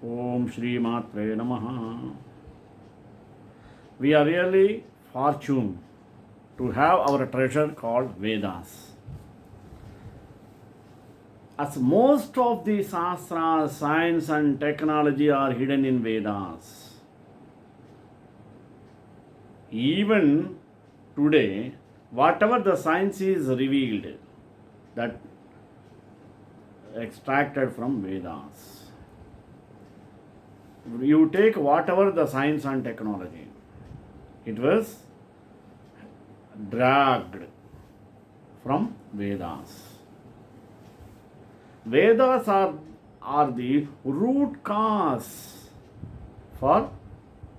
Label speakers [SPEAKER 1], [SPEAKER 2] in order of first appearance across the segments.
[SPEAKER 1] Om Shri Matre Namaha. We are really fortunate to have our treasure called Vedas. As most of the Shastras, science and technology are hidden in Vedas. Even today, whatever the science is revealed, that extracted from Vedas. You take whatever the science and technology, it was dragged from Vedas. Vedas are the root cause for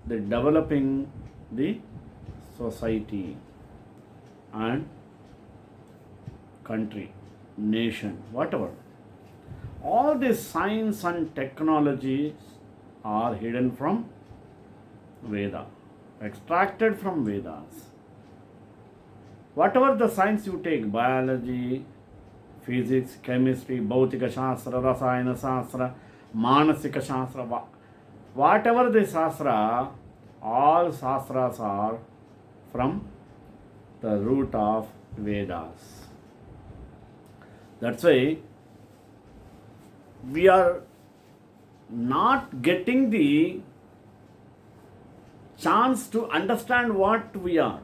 [SPEAKER 1] the developing the society and country, nation, whatever. All this science and technologies are hidden from Veda, extracted from Vedas. Whatever the science you take, biology, physics, chemistry, Bhautika Shastra, Rasayana Shastra, Manasika Shastra, whatever the Shastra, all Shastras are from the root of Vedas. That's why we are not getting the chance to understand what we are.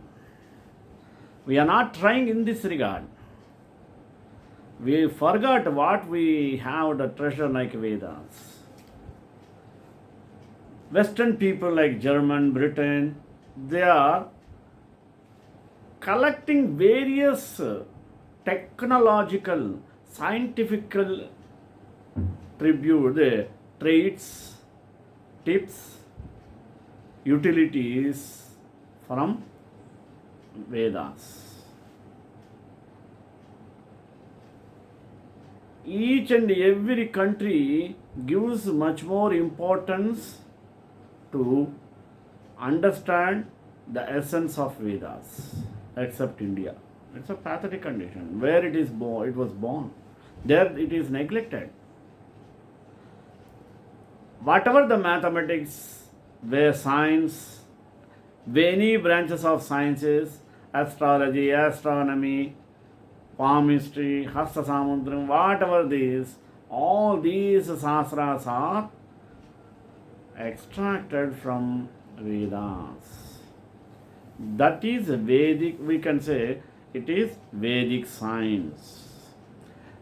[SPEAKER 1] We are not trying in this regard. We forgot what we have, the treasure like Vedas. Western people like German, Britain, they are collecting various technological, scientific tribute, traits, tips, utilities from Vedas. Each and every country gives much more importance to understand the essence of Vedas, except India. It's a pathetic condition. Where it was born. There it is neglected. Whatever the mathematics, where science, many branches of sciences, astrology, astronomy, palmistry, Hasta Samudram, whatever these, all these Shastras are extracted from Vedas. That is Vedic, we can say it is Vedic science.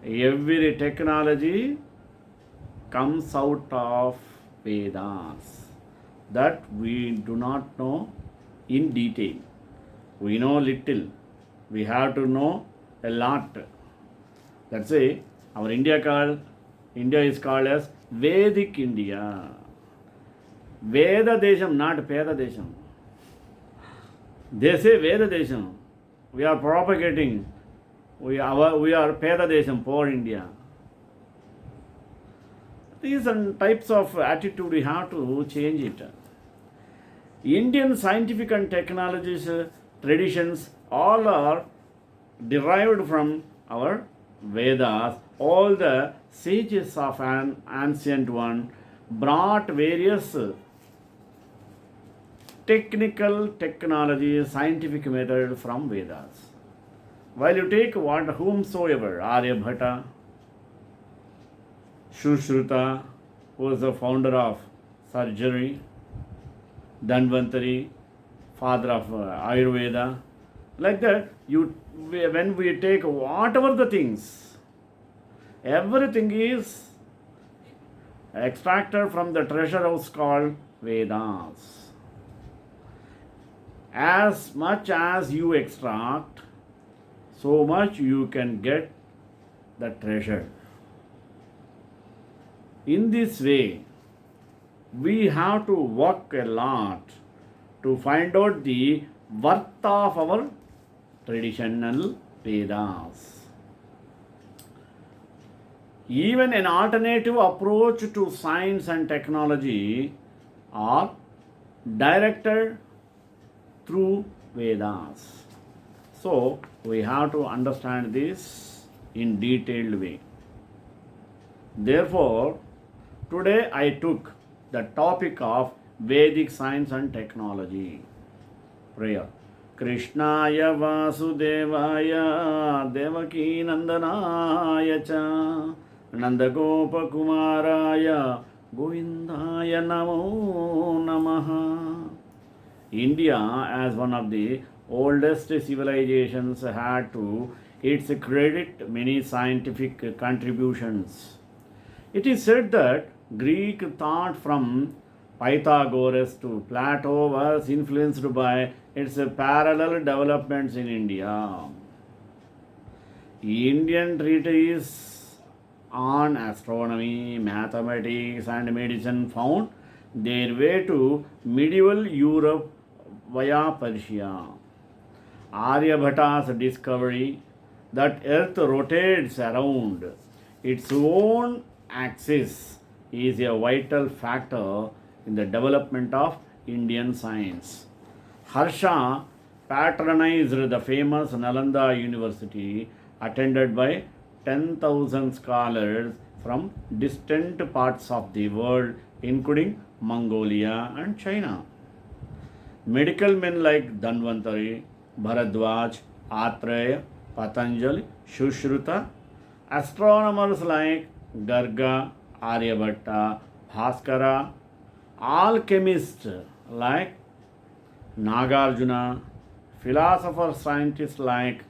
[SPEAKER 1] Every technology comes out of Vedas that we do not know in detail. We know little. We have to know a lot. That's why our India is called as Vedic India. Veda Desham, not Peda Desham. They say Veda Desham. We are propagating. We are Peda Desham, poor India. These are types of attitude we have to change it. Indian scientific and technologies, traditions, all are derived from our Vedas. All the sages of an ancient one brought various technical technology, scientific method from Vedas. While you take whomsoever, Aryabhata, Sushruta, who was the founder of surgery, Dhanvantari, father of Ayurveda, like that, when we take whatever the things, everything is extracted from the treasure house called Vedas. As much as you extract, so much you can get the treasure. In this way, we have to work a lot to find out the worth of our traditional Vedas. Even an alternative approach to science and technology are directed through Vedas. So, we have to understand this in detailed way. Therefore, today I took the topic of Vedic science and technology. Prayer. Krishnaya Vasudevaya Devaki Nandanaya Cha Nandagopa Kumaraya Govindaya Namo Namaha. India, as one of the oldest civilizations, had to its credit many scientific contributions. It is said that Greek thought from Pythagoras to Plato was influenced by its parallel developments in India. Indian treatises on astronomy, mathematics, and medicine found their way to medieval Europe via Persia. Aryabhata's discovery that Earth rotates around its own axis is a vital factor in the development of Indian science. Harsha patronized the famous Nalanda University, attended by 10,000 scholars from distant parts of the world, including Mongolia and China. Medical men like Dhanvantari, Bharadwaj, Atreya, Patanjali, Sushruta, astronomers like Garga, Aryabhatta, Bhaskara, alchemists like Nagarjuna, philosopher scientists like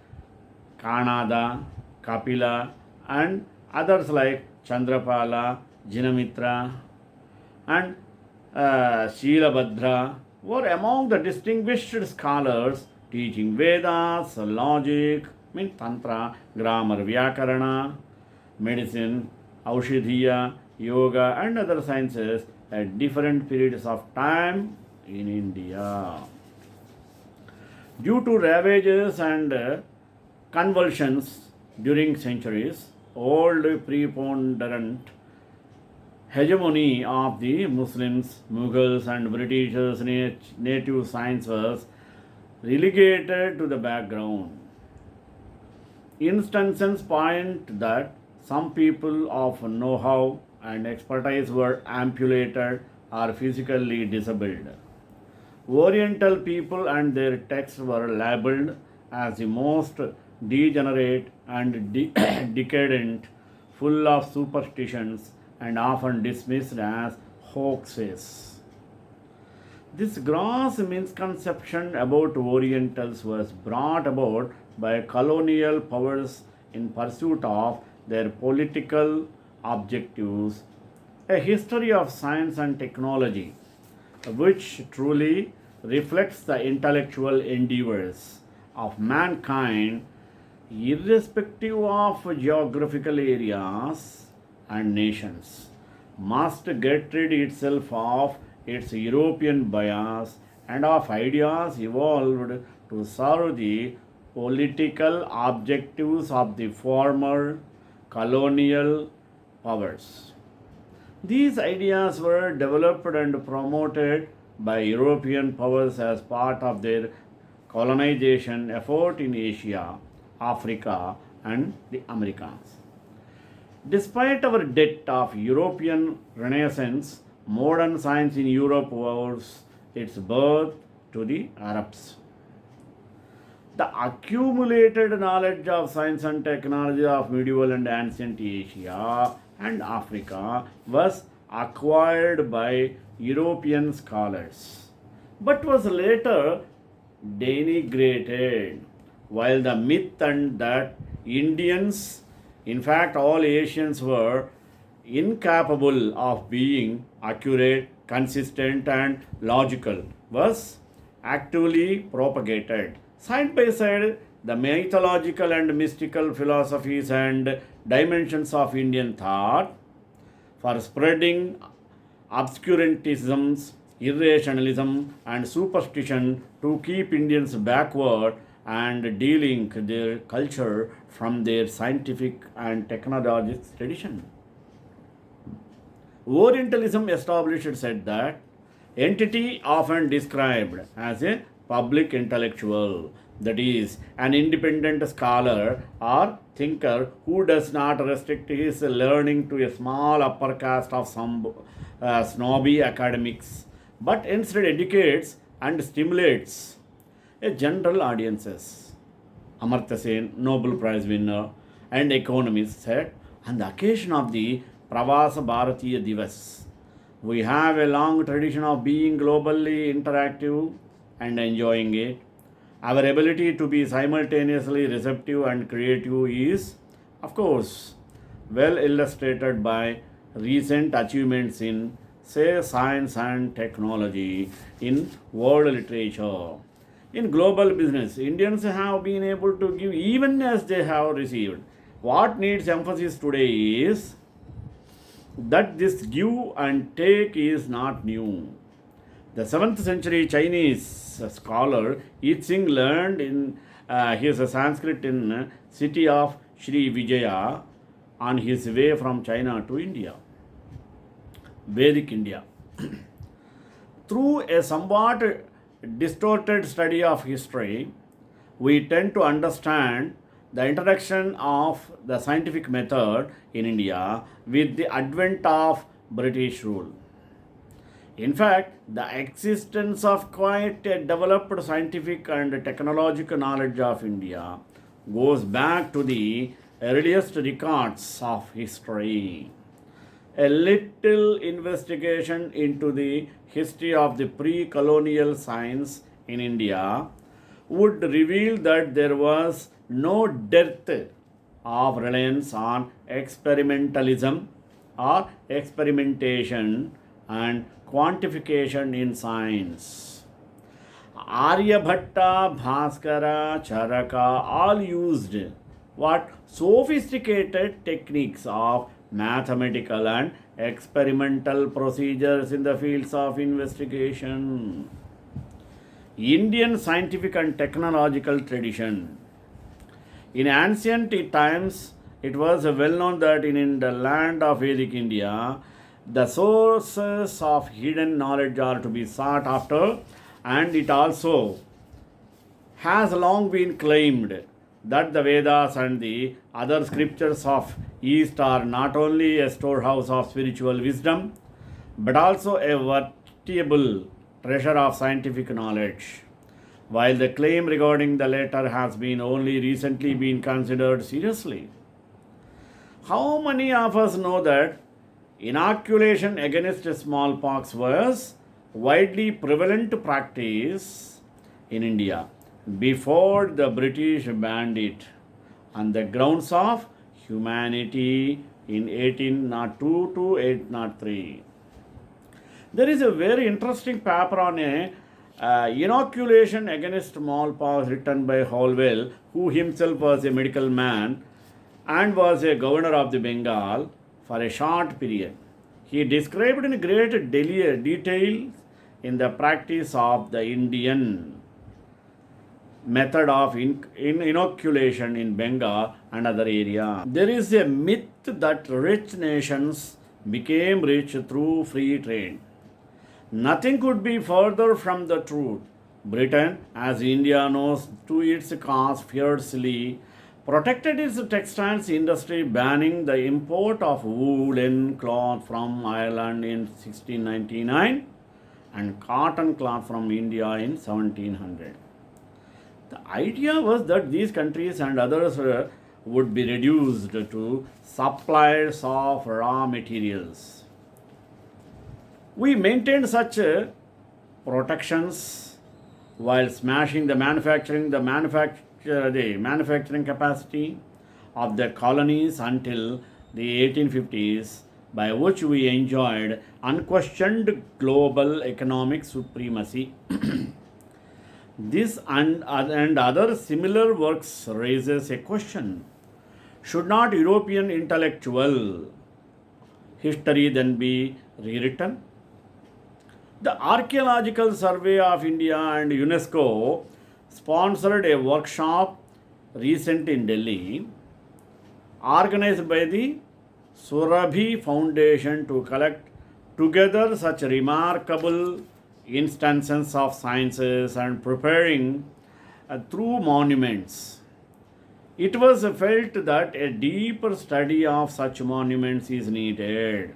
[SPEAKER 1] Kanada, Kapila, and others like Chandrapala, Jinamitra, and Shilabhadra were among the distinguished scholars teaching Vedas, logic, Tantra, grammar, Vyakarana, medicine, Aushidhiya, yoga, and other sciences at different periods of time in India. Due to ravages and convulsions during centuries, old preponderant hegemony of the Muslims, Mughals, and Britishers' native science was relegated to the background. Instances point that some people of know-how and expertise were amputated or physically disabled. Oriental people and their texts were labeled as the most degenerate and decadent, full of superstitions, and often dismissed as hoaxes. This gross misconception about Orientals was brought about by colonial powers in pursuit of their political objectives. A history of science and technology, which truly reflects the intellectual endeavors of mankind, irrespective of geographical areas and nations, must get rid itself of its European bias and of ideas evolved to serve the political objectives of the former colonial powers. These ideas were developed and promoted by European powers as part of their colonization effort in Asia, Africa, and the Americas. Despite our debt of European Renaissance, modern science in Europe owes its birth to the Arabs. The accumulated knowledge of science and technology of medieval and ancient Asia and Africa was acquired by European scholars, but was later denigrated, while the myth and that Indians, in fact all Asians, were incapable of being accurate, consistent, and logical was actively propagated. Side by side, the mythological and mystical philosophies and dimensions of Indian thought for spreading obscurantisms, irrationalism, and superstition to keep Indians backward and de-link their culture from their scientific and technological tradition. Orientalism established said that entity often described as a public intellectual, that is, an independent scholar or thinker who does not restrict his learning to a small upper caste of some snobby academics, but instead educates and stimulates a general audiences. Amartya Sen, Nobel Prize winner and economist, said on the occasion of the Pravasa Bharatiya Divas, we have a long tradition of being globally interactive and enjoying it. Our ability to be simultaneously receptive and creative is, of course, well illustrated by recent achievements in, say, science and technology, in world literature. In global business, Indians have been able to give even as they have received. What needs emphasis today is that this give and take is not new. The 7th century Chinese scholar Yi Tsing learned in his Sanskrit in city of Sri Vijaya on his way from China to India. Vedic India. Through a somewhat distorted study of history, we tend to understand the introduction of the scientific method in India with the advent of British rule. In fact, the existence of quite a developed scientific and technological knowledge of India goes back to the earliest records of history. A little investigation into the history of the pre colonial science in India would reveal that there was no dearth of reliance on experimentalism or experimentation and quantification in science. Aryabhatta, Bhaskara, Charaka all used what sophisticated techniques of mathematical and experimental procedures in the fields of investigation. Indian scientific and technological tradition. In ancient times, it was well known that in the land of Vedic India, the sources of hidden knowledge are to be sought after, and it also has long been claimed that the Vedas and the other scriptures of East are not only a storehouse of spiritual wisdom, but also a veritable treasure of scientific knowledge. While the claim regarding the latter has been only recently been considered seriously. How many of us know that inoculation against smallpox was widely prevalent practice in India before the British banned it on the grounds of humanity in 1802 to 1803. There is a very interesting paper on a inoculation against smallpox written by Holwell, who himself was a medical man and was a governor of the Bengal for a short period. He described in great detail in the practice of the Indian method of inoculation in Bengal and other areas. There is a myth that rich nations became rich through free trade. Nothing could be further from the truth. Britain, as India knows to its cost, fiercely protected its textiles industry, banning the import of woolen cloth from Ireland in 1699 and cotton cloth from India in 1700. The idea was that these countries and others would be reduced to suppliers of raw materials. We maintained such protections while smashing the manufacturing capacity of the colonies until the 1850s, by which we enjoyed unquestioned global economic supremacy. This and other similar works raises a question. Should not European intellectual history then be rewritten? The Archaeological Survey of India and UNESCO sponsored a workshop recent in Delhi, organized by the Surabhi Foundation to collect together such remarkable instances of sciences and preparing through monuments. It was felt that a deeper study of such monuments is needed.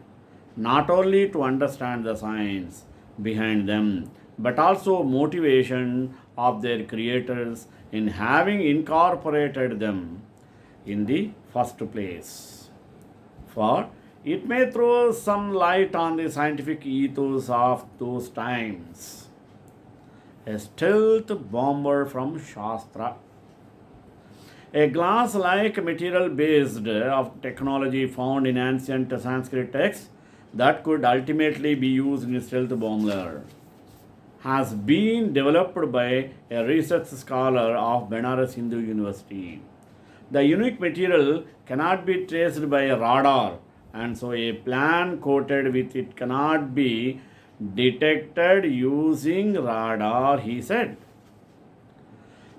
[SPEAKER 1] not only to understand the science behind them, but also motivation of their creators in having incorporated them in the first place. For it may throw some light on the scientific ethos of those times. A stealth bomber from Shastra. A glass-like material based of technology found in ancient Sanskrit texts that could ultimately be used in a stealth bomber has been developed by a research scholar of Benares Hindu University. The unique material cannot be traced by a radar, and so a plan coated with it cannot be detected using radar, he said.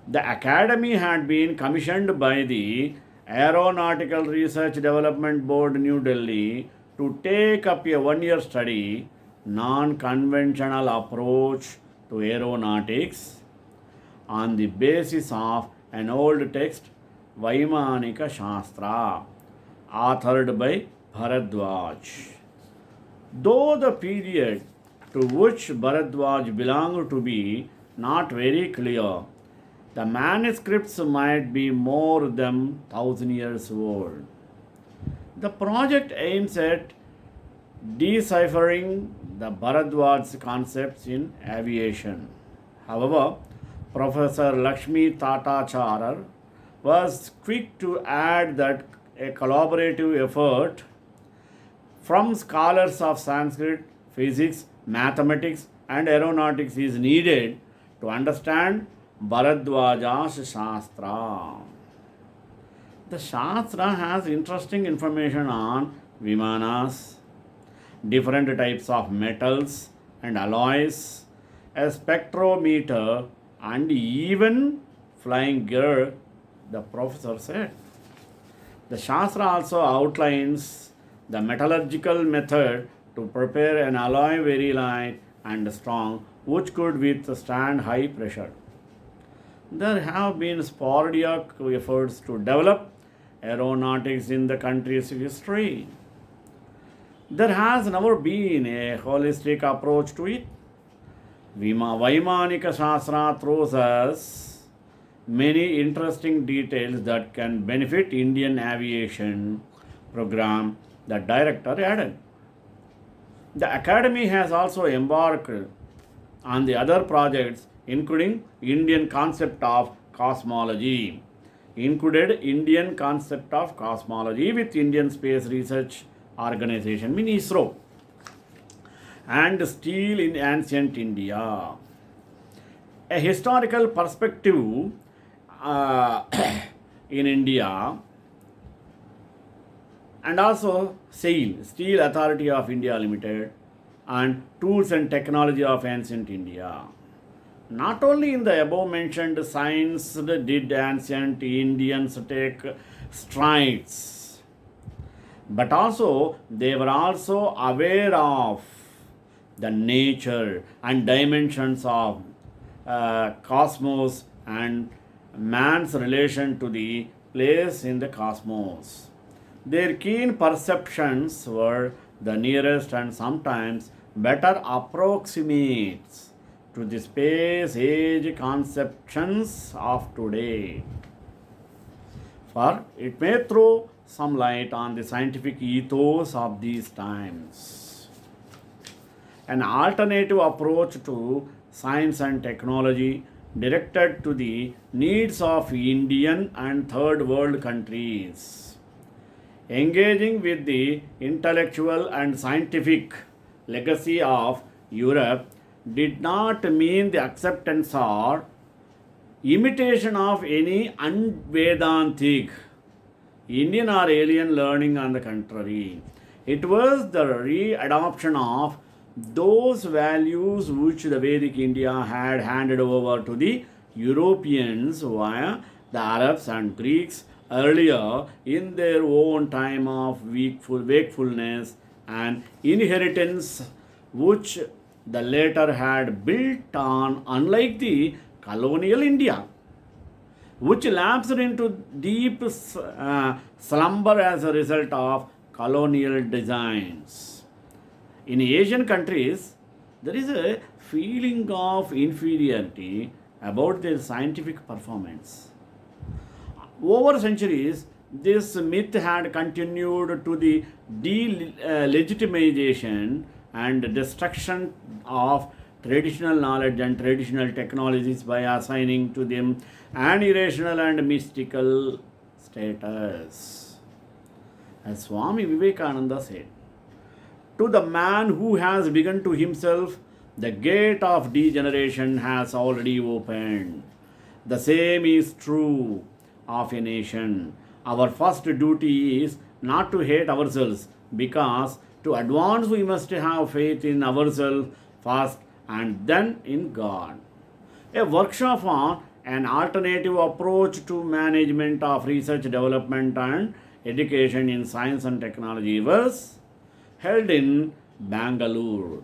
[SPEAKER 1] The academy had been commissioned by the Aeronautical Research Development Board, New Delhi, to take up a one-year study, non-conventional approach to aeronautics on the basis of an old text, Vaimanika Shastra, authored by Bharadwaj. Though the period to which Bharadwaj belonged to be not very clear, the manuscripts might be more than 1,000 years old. The project aims at deciphering the Bharadwaj's concepts in aviation. However, Professor Lakshmi Tatacharar was quick to add that a collaborative effort from scholars of Sanskrit, physics, mathematics, and aeronautics is needed to understand Bharadwaja's Shastra. The Shastra has interesting information on Vimanas, different types of metals and alloys, a spectrometer, and even flying gear, the professor said. The Shastra also outlines the metallurgical method to prepare an alloy very light and strong, which could withstand high pressure. There have been sporadic efforts to develop aeronautics in the country's history. There has never been a holistic approach to it. Vaimanika Shastra throws us many interesting details that can benefit Indian aviation program, the director added. The academy has also embarked on the other projects including Indian concept of cosmology, with Indian Space Research Organization, mean ISRO, and steel in ancient India. A historical perspective in India, and also SAIL, Steel Authority of India Limited, and tools and technology of ancient India. Not only in the above mentioned science did ancient Indians take strides, but also they were also aware of the nature and dimensions of cosmos and man's relation to the place in the cosmos. Their keen perceptions were the nearest and sometimes better approximates to the space age conceptions of today. For it may throw some light on the scientific ethos of these times. An alternative approach to science and technology directed to the needs of Indian and third world countries. Engaging with the intellectual and scientific legacy of Europe did not mean the acceptance or imitation of any unvedantic Indian or alien learning. On the contrary, it was the readoption of those values which the Vedic India had handed over to the Europeans via the Arabs and Greeks earlier in their own time of wakefulness and inheritance, which the latter had built on, unlike the colonial India, which lapsed into deep slumber as a result of colonial designs. In Asian countries, there is a feeling of inferiority about their scientific performance. Over centuries, this myth had continued to the delegitimization and destruction of traditional knowledge and traditional technologies by assigning to them an irrational and mystical status. As Swami Vivekananda said, to the man who has begun to himself, the gate of degeneration has already opened. The same is true of a nation. Our first duty is not to hate ourselves, because to advance we must have faith in ourselves first and then in God. A workshop on an alternative approach to management of research, development, and education in science and technology was held in Bangalore.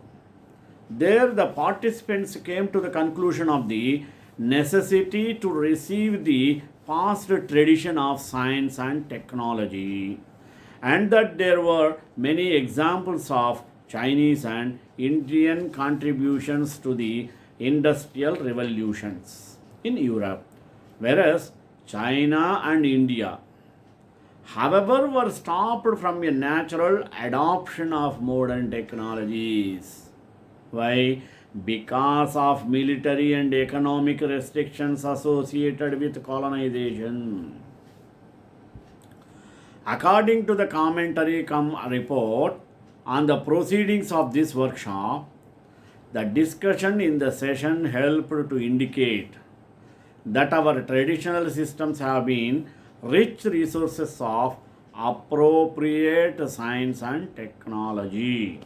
[SPEAKER 1] There, the participants came to the conclusion of the necessity to receive the past tradition of science and technology, and that there were many examples of Chinese and Indian contributions to the industrial revolutions in Europe, whereas China and India, however, were stopped from a natural adoption of modern technologies. Why? Because of military and economic restrictions associated with colonization. According to the commentary come report on the proceedings of this workshop, the discussion in the session helped to indicate that our traditional systems have been rich resources of appropriate science and technology.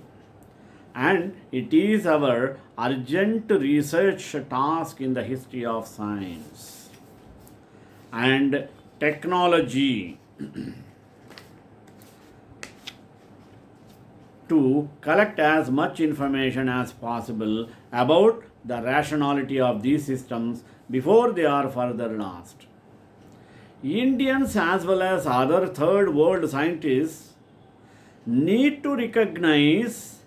[SPEAKER 1] And it is our urgent research task in the history of science and technology to collect as much information as possible about the rationality of these systems before they are further lost. Indians as well as other third world scientists need to recognize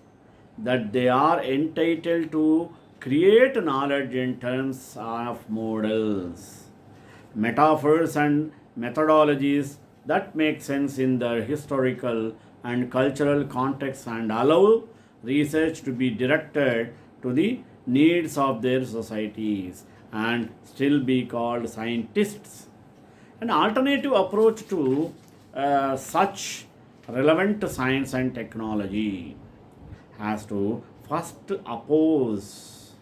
[SPEAKER 1] that they are entitled to create knowledge in terms of models, metaphors, and methodologies that make sense in their historical and cultural context and allow research to be directed to the needs of their societies and still be called scientists. An alternative approach to such relevant science and technology has to first oppose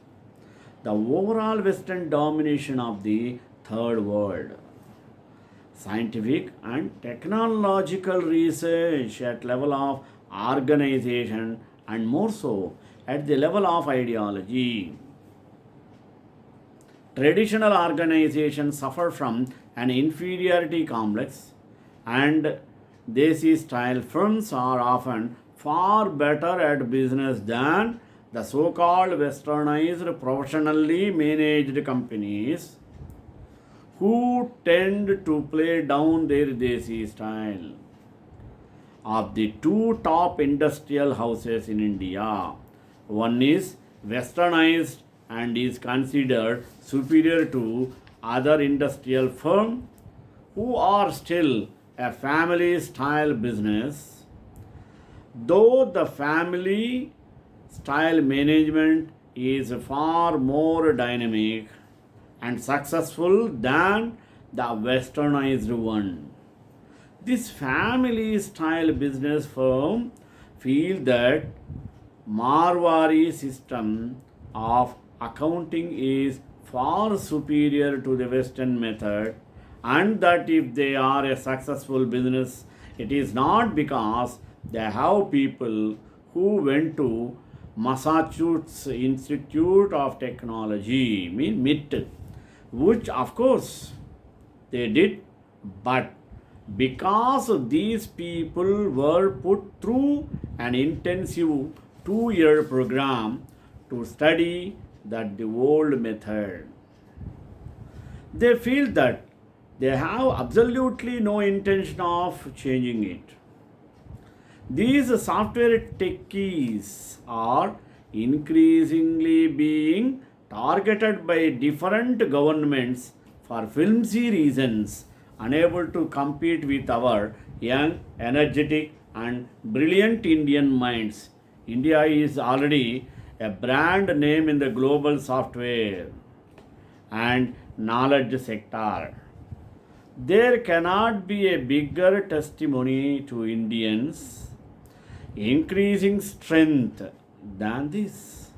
[SPEAKER 1] the overall Western domination of the third world. Scientific and technological research at level of organization and more so at the level of ideology. Traditional organizations suffer from an inferiority complex, and Desi style firms are often far better at business than the so called westernized professionally managed companies who tend to play down their Desi style. Of the two top industrial houses in India, one is westernized and is considered superior to other industrial firms who are still a family style business, though the family style management is far more dynamic and successful than the westernized one. This family style business firm feel that Marwari system of accounting is far superior to the Western method, and that if they are a successful business, it is not because they have people who went to Massachusetts Institute of Technology, MIT, which of course they did, but because these people were put through an intensive 2-year program to study that the old method. They feel that they have absolutely no intention of changing it. These software techies are increasingly being targeted by different governments for flimsy reasons, unable to compete with our young, energetic, and brilliant Indian minds. India is already a brand name in the global software and knowledge sector. There cannot be a bigger testimony to Indians' increasing strength than this.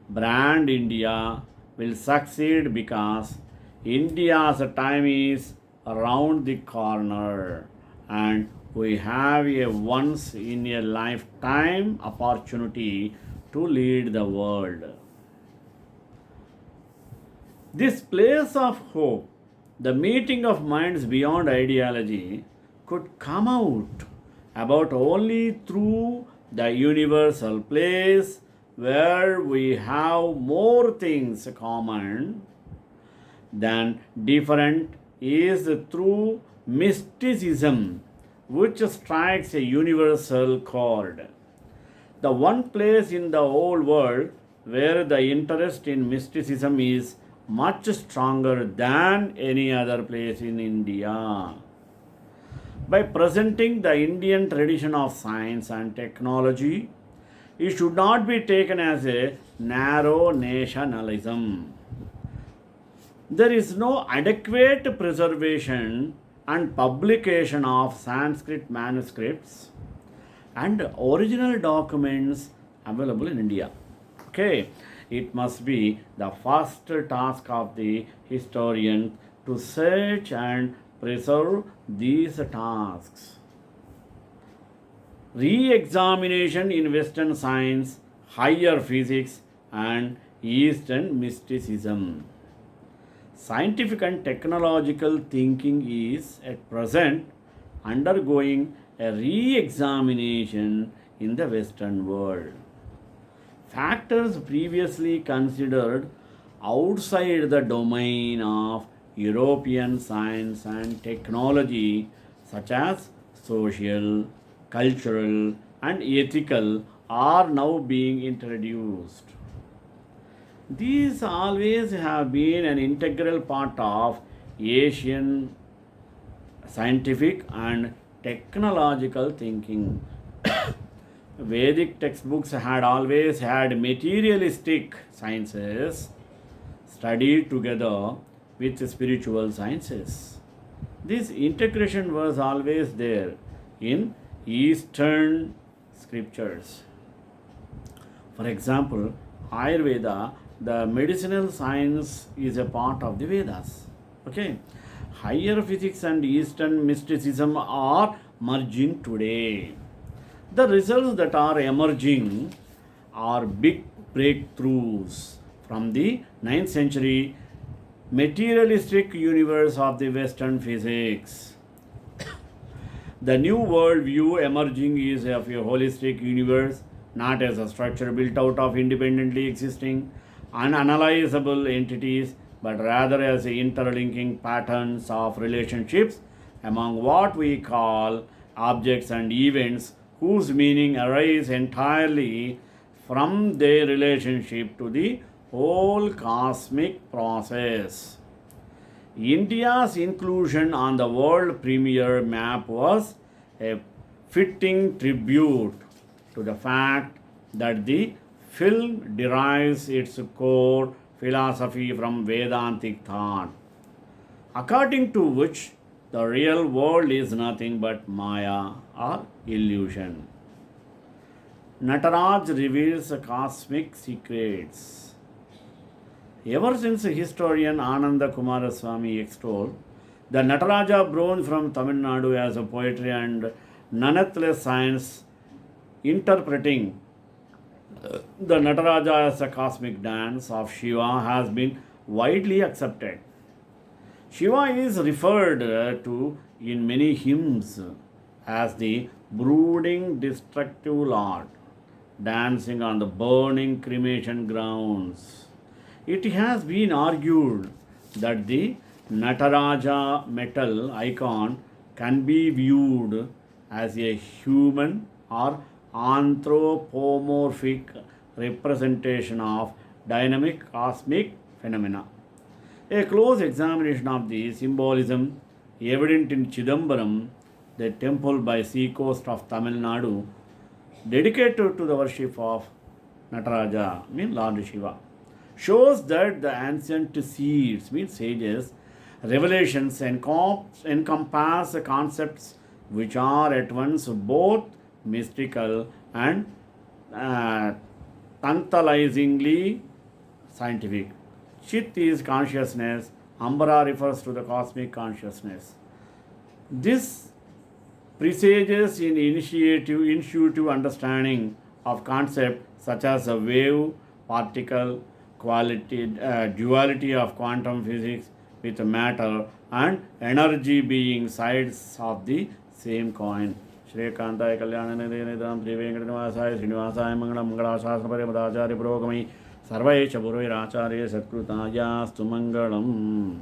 [SPEAKER 1] Brand India will succeed because India's time is around the corner and we have a once in a lifetime opportunity to lead the world. This place of hope, the meeting of minds beyond ideology, could come out about only through the universal place where we have more things common than different is through mysticism, which strikes a universal chord. The one place in the whole world where the interest in mysticism is much stronger than any other place in India. By presenting the Indian tradition of science and technology, it should not be taken as a narrow nationalism. There is no adequate preservation and publication of Sanskrit manuscripts and original documents available in India. Okay, it must be the first task of the historian to search and preserve these tasks. Re examination in Western science, higher physics, and Eastern mysticism. Scientific and technological thinking is at present undergoing a re examination in the Western world. Factors previously considered outside the domain of European science and technology, such as social, cultural, and ethical, are now being introduced. These always have been an integral part of Asian scientific and technological thinking. Vedic textbooks had always had materialistic sciences studied together with spiritual sciences. This integration was always there in Eastern scriptures. For example, Ayurveda, the medicinal science, is a part of the Vedas. Okay, higher physics and Eastern mysticism are merging today. The results that are emerging are big breakthroughs from the 9th century materialistic universe of the Western physics. The new worldview emerging is of a holistic universe, not as a structure built out of independently existing, unanalyzable entities, but rather as interlinking patterns of relationships among what we call objects and events whose meaning arise entirely from their relationship to the whole cosmic process. India's inclusion on the world premiere map was a fitting tribute to the fact that the film derives its core philosophy from Vedantic thought, according to which the real world is nothing but Maya or illusion. Nataraj reveals cosmic secrets. Ever since historian Ananda Kumaraswamy extolled the Nataraja bronze from Tamil Nadu as a poetry and nonetheless science, interpreting the Nataraja as a cosmic dance of Shiva has been widely accepted. Shiva is referred to in many hymns as the brooding destructive lord, dancing on the burning cremation grounds. It has been argued that the Nataraja metal icon can be viewed as a human or anthropomorphic representation of dynamic cosmic phenomena. A close examination of the symbolism evident in Chidambaram, the temple by sea coast of Tamil Nadu, dedicated to the worship of Nataraja, means Lord Shiva, shows that the ancient seeds, means sages, revelations encompass concepts which are at once both mystical and uh, tantalizingly scientific. Chit is consciousness, Ambara refers to the cosmic consciousness. This presages in intuitive understanding of concepts such as a wave, particle, duality of quantum physics with matter and energy being sides of the same coin. Shreekanthaya Kalyananidam Sri Venkatanivasaaya Srinivasaya Mangalam Mangalasasana Madacharya Purogamai Sarvai Chaburvai Acharya Satkrutāya Stu Mangalam.